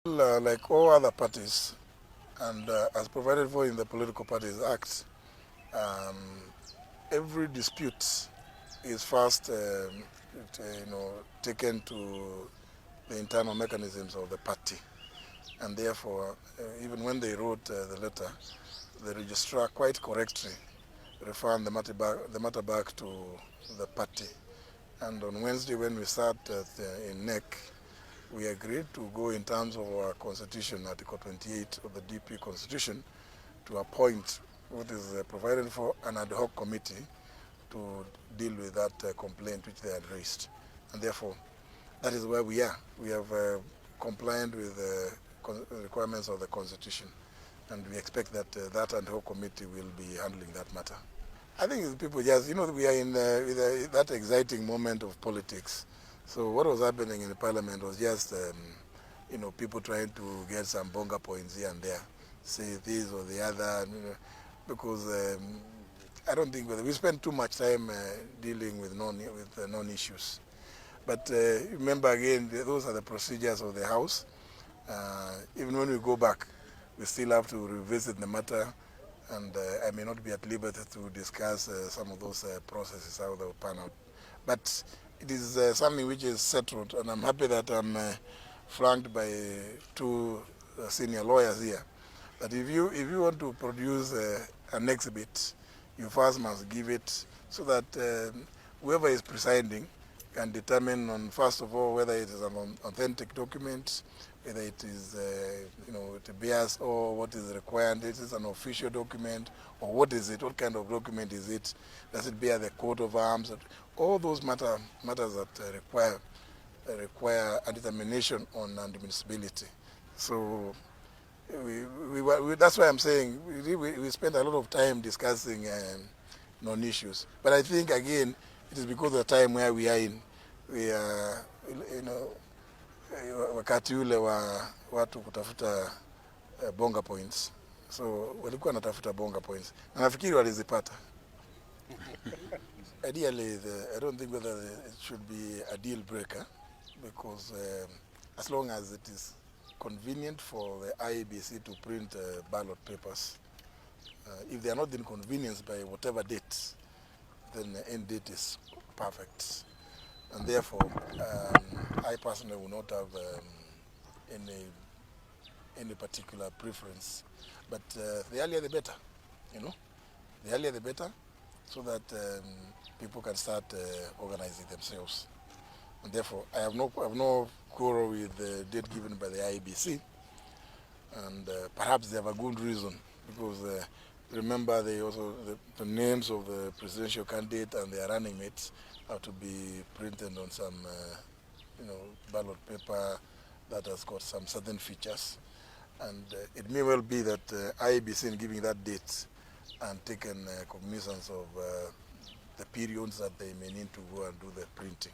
Like all other parties, and as provided for in the Political Parties Act, um, every dispute is first, taken to the internal mechanisms of the party, and therefore, even when they wrote the letter, the registrar quite correctly referred the matter back to the party. And on Wednesday, when we sat in NEC, we agreed to go in terms of our constitution, Article 28 of the DP Constitution, to appoint what is provided for an ad hoc committee to deal with that complaint which they had raised. And therefore, that is where we are. We have complied with the requirements of the Constitution, and we expect that that ad hoc committee will be handling that matter. I think people just, we are in that exciting moment of politics. So what was happening in the parliament was just, people trying to get some bonga points here and there, say this or the other, because I don't think we spend too much time dealing with non-issues. But remember again, those are the procedures of the House. Even when we go back, we still have to revisit the matter, and I may not be at liberty to discuss some of those processes, how they will pan out. But it is something which is settled, and I'm happy that I'm flanked by two senior lawyers here. That if you want to produce an exhibit, you first must give it so that whoever is presiding can determine on, first of all, whether it is an authentic document, whether it is, it bears or what is required, it is an official document, or what is it, what kind of document is it, does it bear the coat of arms, all those matters that require a determination on admissibility. So that's why I'm saying we spend a lot of time discussing non-issues. But I think, again, it is because of the time where we are in. We are, wakati ule wa watu kutafuta bonga points. So walikuwa natafuta bonga points. Na nafikiri walizipata. Ideally, I don't think whether it should be a deal breaker, because as long as it is convenient for the IEBC to print ballot papers, if they are not inconvenienced by whatever date, then the end date is perfect. And therefore, I personally will not have any particular preference. But the earlier the better, the earlier the better, so that people can start organizing themselves. And therefore, I have no quarrel with the date given by the IEBC, and perhaps they have a good reason, because remember, the names of the presidential candidate and their running mates have to be printed on some, ballot paper that has got some certain features. And it may well be that IEBC, in giving that date, and taken cognizance of the periods that they may need to go and do the printing.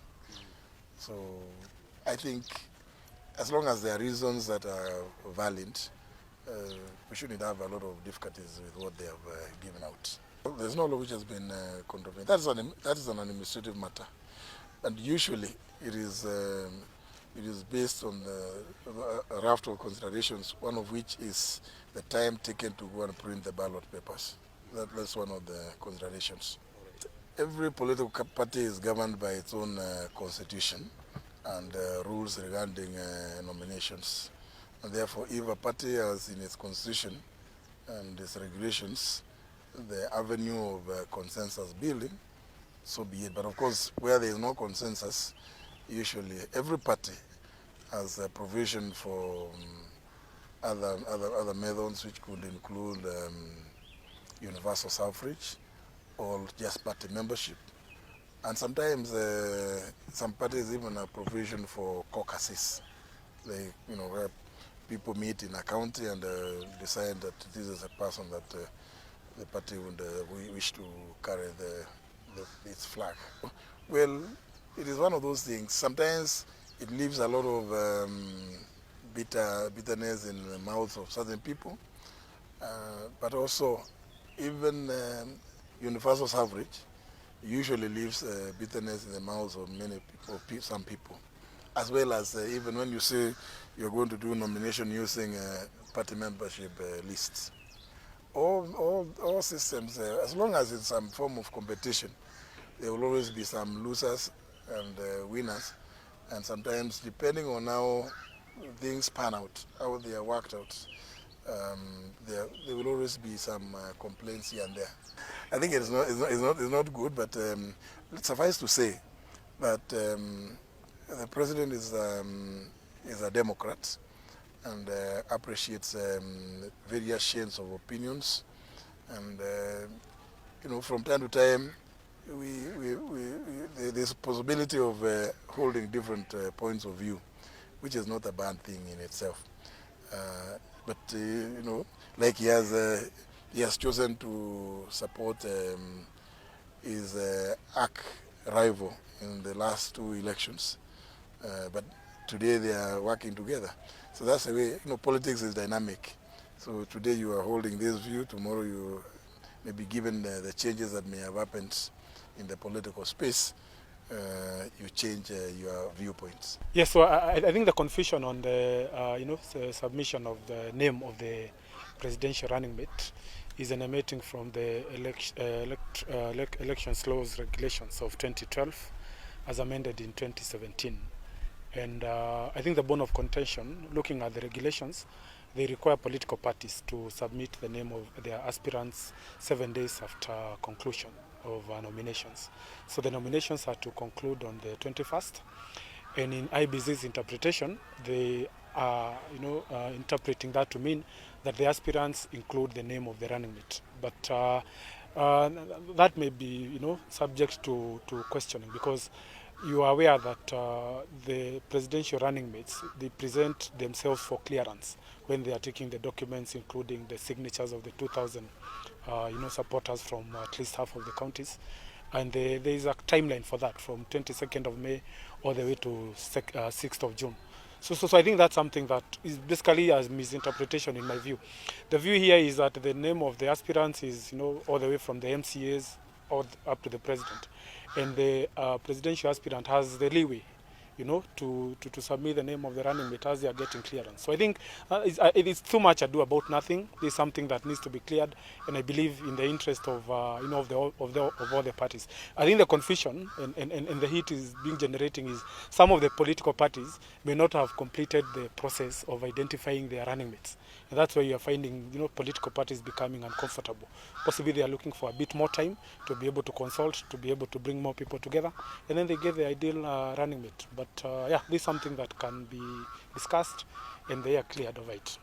So I think as long as there are reasons that are valid, we shouldn't have a lot of difficulties with what they have given out. There's no law which has been contravened. That is an administrative matter, and usually it is based on a raft of considerations, one of which is the time taken to go and print the ballot papers. That's one of the considerations. Every political party is governed by its own constitution and rules regarding nominations. And therefore, if a party has in its constitution and its regulations the avenue of consensus building, so be it. But of course, where there is no consensus, usually every party has a provision for other methods, which could include universal suffrage or just party membership. And sometimes some parties even have provision for caucuses. Where people meet in a county and decide that this is a person that the party would wish to carry its flag. Well, it is one of those things. Sometimes it leaves a lot of bitterness in the mouths of certain people, but also even universal suffrage usually leaves bitterness in the mouths of many people, some people. as well as even when you say you're going to do nomination using party membership lists. All systems, as long as it's some form of competition, there will always be some losers and winners. And sometimes, depending on how things pan out, how they are worked out, there will always be some complaints here and there. I think it's not good, but suffice to say that the president is a Democrat and appreciates various shades of opinions, and from time to time there's a possibility of holding different points of view, which is not a bad thing in itself. But like he has chosen to support his arch rival in the last two elections, but today they are working together. So that's the way, politics is dynamic. So today you are holding this view, tomorrow you may be given the changes that may have happened in the political space, you change your viewpoints. Yes, so I think the confusion on the the submission of the name of the presidential running mate is emanating from the elections laws regulations of 2012 as amended in 2017. And I think the bone of contention, looking at the regulations, they require political parties to submit the name of their aspirants 7 days after conclusion of nominations. So the nominations are to conclude on the 21st. And in IBC's interpretation, they are interpreting that to mean that the aspirants include the name of the running mate. But that may be subject to questioning, because you are aware that the presidential running mates, they present themselves for clearance when they are taking the documents, including the signatures of the 2,000 supporters from at least half of the counties. And there is a timeline for that, from 22nd of May all the way to 6th of June. So I think that's something that is basically a misinterpretation in my view. The view here is that the name of the aspirants is all the way from the MCAs all up to the president. And the presidential aspirant has the leeway to submit the name of the running mate as they are getting clearance. So I think it is too much ado about nothing. This is something that needs to be cleared, and I believe in the interest of of all the parties. I think the confusion and the heat is being generating is some of the political parties may not have completed the process of identifying their running mates, and that's why you are finding political parties becoming uncomfortable. Possibly they are looking for a bit more time to be able to consult, to be able to bring more people together, and then they get the ideal running mate. But yeah, this is something that can be discussed, and they are cleared of it.